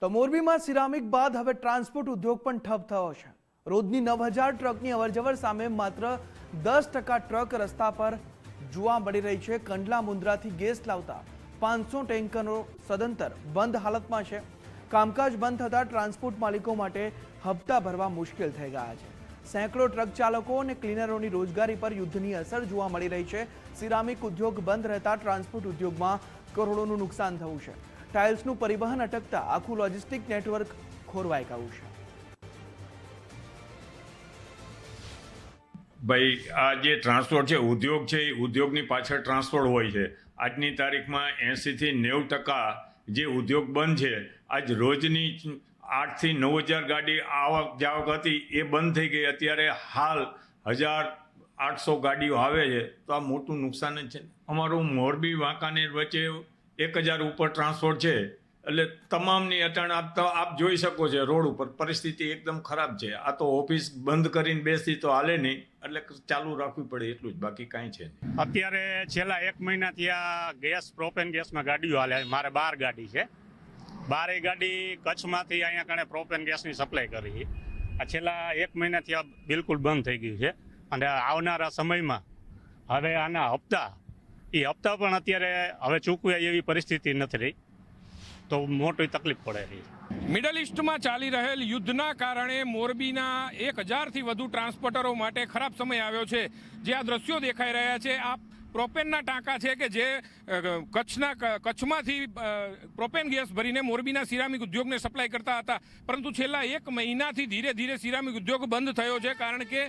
તો મોરબીમાં સિરામિક બાદ હવે ટ્રાન્સપોર્ટ ઉદ્યોગ પણ ઠપ થયો છે। રોજની 9000 ટ્રકની અવરજવર સામે માત્ર 10% ટ્રક રસ્તા પર જોવા મળી રહી છે। કંડલા મુન્દ્રાથી ગેસ લાવતા 500 ટેન્કરો સદંતર બંધ હાલતમાં છે। કામકાજ બંધ થતા ટ્રાન્સપોર્ટ માલિકો માટે હપ્તા ભરવા મુશ્કેલ થઈ ગયા છે। સેંકડો ટ્રક ચાલકો અને ક્લીનરોની રોજગારી પર યુદ્ધની અસર જોવા મળી રહી છે। સિરામિક ઉદ્યોગ બંધ રહેતા ટ્રાન્સપોર્ટ ઉદ્યોગમાં કરોડોનું નુકસાન થયું છે। ટાઇલ્સનું પરિવહન અટકતા આખું લોજિસ્ટિક નેટવર્ક ખોરવાઈ ગયું છે। ભાઈ આ જે ટ્રાન્સપોર્ટ છે ઉદ્યોગ છે એ ઉદ્યોગની પાછળ ટ્રાન્સપોર્ટ હોય છે। આજની તારીખમાં 80 થી 90% જે ઉદ્યોગ બંધ છે। આજ રોજની 8 થી 9000 ગાડી આવક જાવક હતી એ બંધ થઈ ગઈ। અત્યારે હાલ 1800 ગાડીઓ આવે છે તો આ મોટું નુકસાન જ છે। અમારું મોરબી વાંકાનેર વચ્ચે 1000 ઉપર ટ્રાન્સપોર્ટ છે એટલે તમામની અટાણ આપ જોઈ શકો છો રોડ ઉપર પરિસ્થિતિ એકદમ ખરાબ છે। આ તો ઓફિસ બંધ કરીને બેસતી તો હાલે નહીં એટલે ચાલુ રાખવી પડે એટલું જ, બાકી કાંઈ છે નહીં। અત્યારે છેલ્લા 1 મહિનાથી આ ગેસ પ્રોપેન ગેસમાં ગાડીઓ હાલે। મારે 12 ગાડી છે। 12 ગાડી કચ્છમાંથી અહીંયા કણે પ્રોપેન ગેસની સપ્લાય કરી। આ છેલ્લા 1 મહિનાથી આ બિલકુલ બંધ થઈ ગયું છે અને આવનારા સમયમાં હવે આના હપ્તા પણ અત્યારે હવે ચૂકવાય એવી પરિસ્થિતિ નથી રહી તો મોટી તકલીફ પડે રહી। મિડલ ઈસ્ટમાં ચાલી રહેલ યુદ્ધના કારણે મોરબીના 1000થી વધુ ટ્રાન્સપોર્ટરો માટે ખરાબ સમય આવ્યો છે। જે આ દ્રશ્યો દેખાઈ રહ્યા છે આ પ્રોપેનના ટાંકા છે કે જે કચ્છમાંથી પ્રોપેન ગેસ ભરીને મોરબીના સિરામિક ઉદ્યોગને સપ્લાય કરતા હતા, પરંતુ છેલ્લા 1 મહિનાથી ધીરે ધીરે સિરામિક ઉદ્યોગ બંધ થયો છે કારણ કે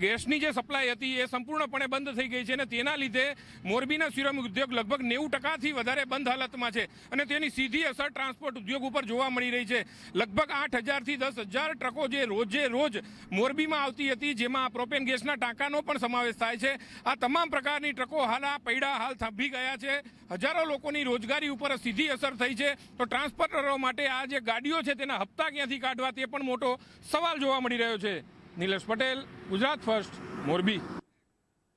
ગેસની જે સપ્લાય હતી એ સંપૂર્ણપણે બંધ થઈ ગઈ છે અને તેના લીધે મોરબીના સિરામિક ઉદ્યોગ લગભગ 90%થી વધારે બંધ હાલતમાં છે અને તેની સીધી અસર ટ્રાન્સપોર્ટ ઉદ્યોગ ઉપર જોવા મળી રહી છે। લગભગ 8000થી 10000 ટ્રકો જે રોજ મોરબીમાં આવતી હતી જેમાં પ્રોપેન ગેસના ટાંકાનો પણ સમાવેશ થાય છે। આ તમામ પ્રકારની ટ્રકો હાલ થાંભી ગયા છે। હજારો લોકોની રોજગારી ઉપર સીધી અસર થઈ છે। તો ટ્રાન્સપોર્ટરો માટે આ જે ગાડીઓ છે તેના હપ્તા ક્યાંથી કાઢવા તે પણ મોટો સવાલ જોવા મળી રહ્યો છે। નિલેશ પટેલ, ગુજરાત ફર્સ્ટ, મોરબી।